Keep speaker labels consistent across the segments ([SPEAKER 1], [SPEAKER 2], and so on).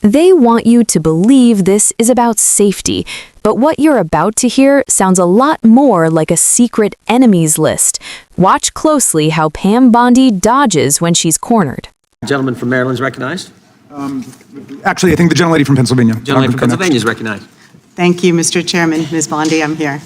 [SPEAKER 1] They want you to believe this is about safety, but what you're about to hear sounds a lot more like a secret enemies list. Watch closely how Pam Bondi dodges when she's cornered.
[SPEAKER 2] The gentleman from Maryland is recognized.
[SPEAKER 3] Actually, I think the gentlelady from Pennsylvania.
[SPEAKER 2] Gentleman from Pennsylvania is recognized.
[SPEAKER 4] Thank you, Mr. Chairman. Ms. Bondi, I'm here.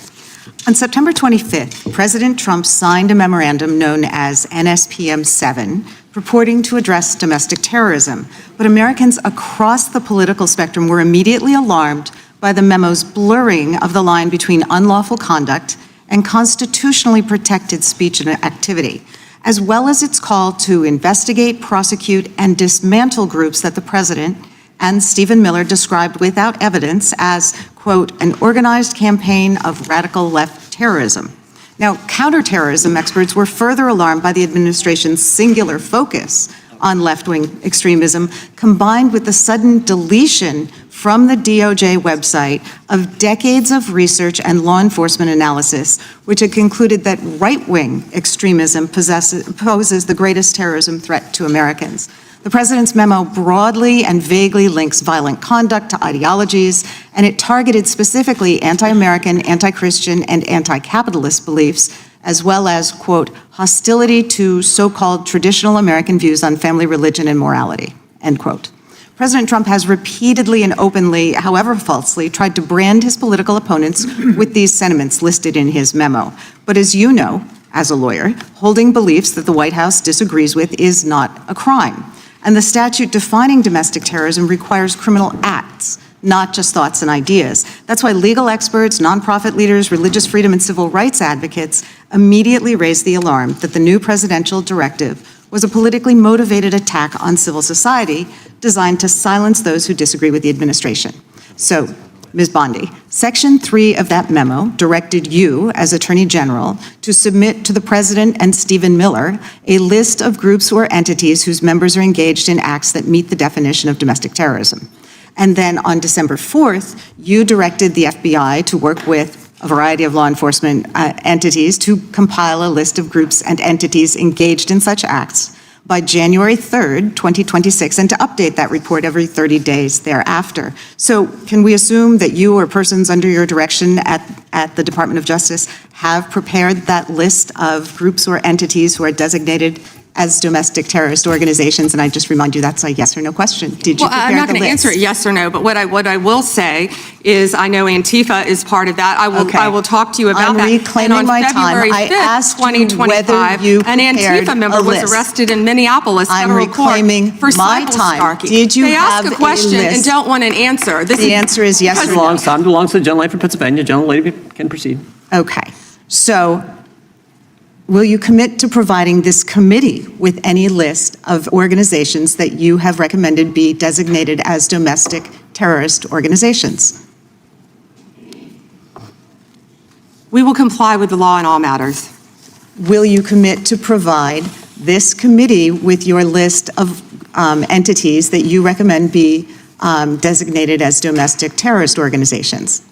[SPEAKER 4] On September 25th, President Trump signed a memorandum known as NSPM 7, purporting to address domestic terrorism. But Americans across the political spectrum were immediately alarmed by the memo's blurring of the line between unlawful conduct and constitutionally protected speech and activity, as well as its call to investigate, prosecute, and dismantle groups that the president and Stephen Miller described without evidence as, quote, an organized campaign of radical left terrorism. Now, counterterrorism experts were further alarmed by the administration's singular focus on left-wing extremism, combined with the sudden deletion from the DOJ website of decades of research and law enforcement analysis, which had concluded that right-wing extremism poses the greatest terrorism threat to Americans. The president's memo broadly and vaguely links violent conduct to ideologies, and it targeted specifically anti-American, anti-Christian, and anti-capitalist beliefs, as well as, quote, hostility to so-called traditional American views on family, religion, and morality, end quote. President Trump has repeatedly and openly, however falsely, tried to brand his political opponents with these sentiments listed in his memo. But as you know, as a lawyer, holding beliefs that the White House disagrees with is not a crime. And the statute defining domestic terrorism requires criminal acts, not just thoughts and ideas. That's why legal experts, nonprofit leaders, religious freedom, and civil rights advocates immediately raised the alarm that the new presidential directive was a politically motivated attack on civil society designed to silence those who disagree with the administration. So, Ms. Bondi, Section 3 of that memo directed you, as Attorney General, to submit to the President and Stephen Miller a list of groups or entities whose members are engaged in acts that meet the definition of domestic terrorism. And then on December 4th, you directed the FBI to work with a variety of law enforcement entities to compile a list of groups and entities engaged in such acts by January 3rd, 2026, and to update that report every 30 days thereafter. So can we assume that you or persons under your direction at the Department of Justice have prepared that list of groups or entities who are designated as domestic terrorist organizations? And I just remind you that's a yes or no question. Did you prepare the list?
[SPEAKER 5] I'm not going to answer it yes or no, but what I will say is I know Antifa is part of that. I will talk to you about that.
[SPEAKER 4] I'm reclaiming my time. I asked you whether you
[SPEAKER 5] an Antifa member was arrested in Minneapolis federal court for
[SPEAKER 4] my time. Did you
[SPEAKER 5] they
[SPEAKER 4] have
[SPEAKER 5] ask a question and don't want an answer.
[SPEAKER 4] The answer is yes or no.
[SPEAKER 2] Time belongs to the gentleman from Pennsylvania. Gentlelady can proceed.
[SPEAKER 4] Okay. So will you commit to providing this committee with any list of organizations that you have recommended be designated as domestic terrorist organizations?
[SPEAKER 5] We will comply with the law in all matters.
[SPEAKER 4] Will you commit to provide this committee with your list of entities that you recommend be designated as domestic terrorist organizations?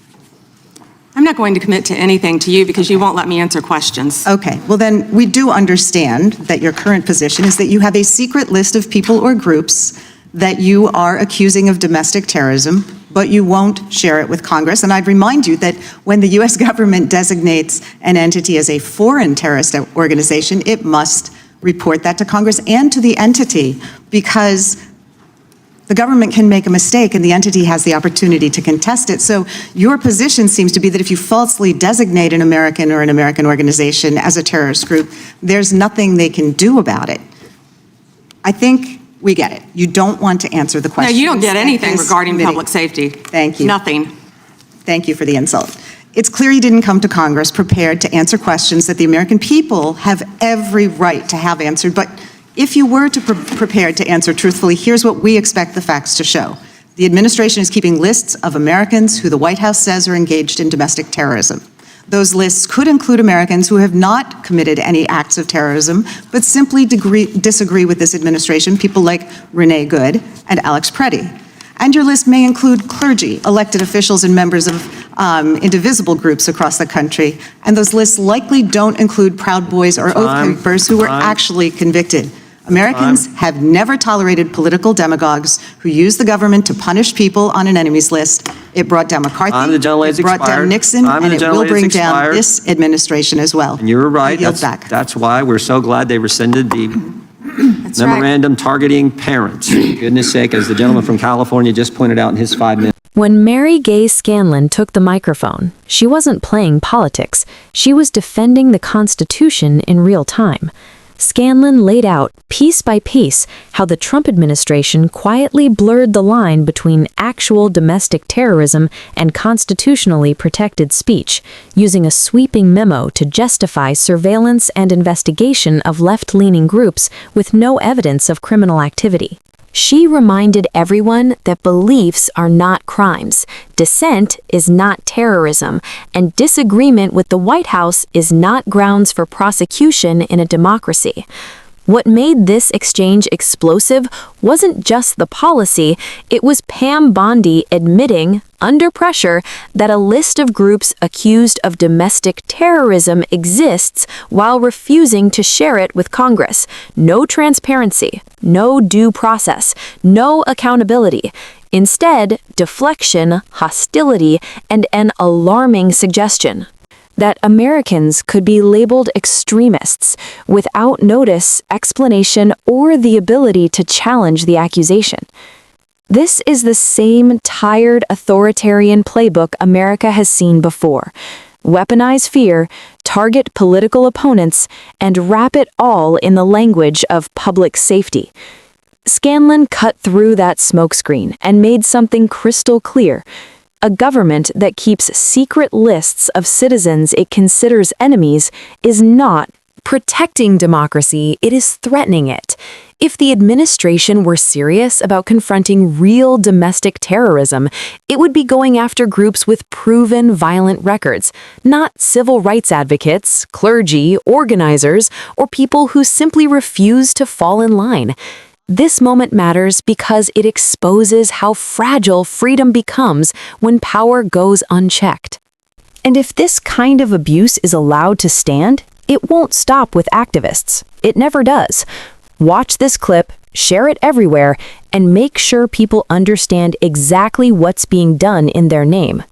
[SPEAKER 5] I'm not going to commit to anything to you because you won't let me answer questions.
[SPEAKER 4] Okay, well then we do understand that your current position is that you have a secret list of people or groups that you are accusing of domestic terrorism, but you won't share it with Congress. And I'd remind you that when the US government designates an entity as a foreign terrorist organization, it must report that to Congress and to the entity, because the government can make a mistake and the entity has the opportunity to contest it. So your position seems to be that if you falsely designate an American or an American organization as a terrorist group, there's nothing they can do about it. I think we get it. You don't want to answer the question.
[SPEAKER 5] No, you don't get anything regarding public safety.
[SPEAKER 4] Thank you.
[SPEAKER 5] Nothing.
[SPEAKER 4] Thank you for the insult. It's clear you didn't come to Congress prepared to answer questions that the American people have every right to have answered, but if you were to prepared to answer truthfully, here's what we expect the facts to show. The administration is keeping lists of Americans who the White House says are engaged in domestic terrorism. Those lists could include Americans who have not committed any acts of terrorism, but simply disagree with this administration, people like Renee Good and Alex Preddy. And your list may include clergy, elected officials, and members of indivisible groups across the country. And those lists likely don't include Proud Boys or Oath Keepers who were actually convicted Americans have never tolerated political demagogues who use the government to punish people on an enemies list. It brought down McCarthy, it brought down Nixon, and it will bring down this administration as well.
[SPEAKER 2] And you're right.
[SPEAKER 4] I yield back.
[SPEAKER 2] That's why we're so glad they rescinded the
[SPEAKER 5] That's right.
[SPEAKER 2] memorandum targeting parents. For goodness sake, as the gentleman from California just pointed out in his 5 minutes.
[SPEAKER 1] When Mary Gay Scanlon took the microphone, she wasn't playing politics. She was defending the Constitution in real time. Scanlon laid out, piece by piece, how the Trump administration quietly blurred the line between actual domestic terrorism and constitutionally protected speech, using a sweeping memo to justify surveillance and investigation of left-leaning groups with no evidence of criminal activity. She reminded everyone that beliefs are not crimes, dissent is not terrorism, and disagreement with the White House is not grounds for prosecution in a democracy. What made this exchange explosive wasn't just the policy, it was Pam Bondi admitting, under pressure, that a list of groups accused of domestic terrorism exists while refusing to share it with Congress. No transparency, no due process, no accountability. Instead, deflection, hostility, and an alarming suggestion that Americans could be labeled extremists without notice, explanation, or the ability to challenge the accusation. This is the same tired authoritarian playbook America has seen before. Weaponize fear, target political opponents, and wrap it all in the language of public safety. Scanlon cut through that smokescreen and made something crystal clear. A government that keeps secret lists of citizens it considers enemies is not protecting democracy, it is threatening it. If the administration were serious about confronting real domestic terrorism, it would be going after groups with proven violent records, not civil rights advocates, clergy, organizers, or people who simply refuse to fall in line. This moment matters because it exposes how fragile freedom becomes when power goes unchecked. And if this kind of abuse is allowed to stand, it won't stop with activists. It never does. Watch this clip, share it everywhere, and make sure people understand exactly what's being done in their name.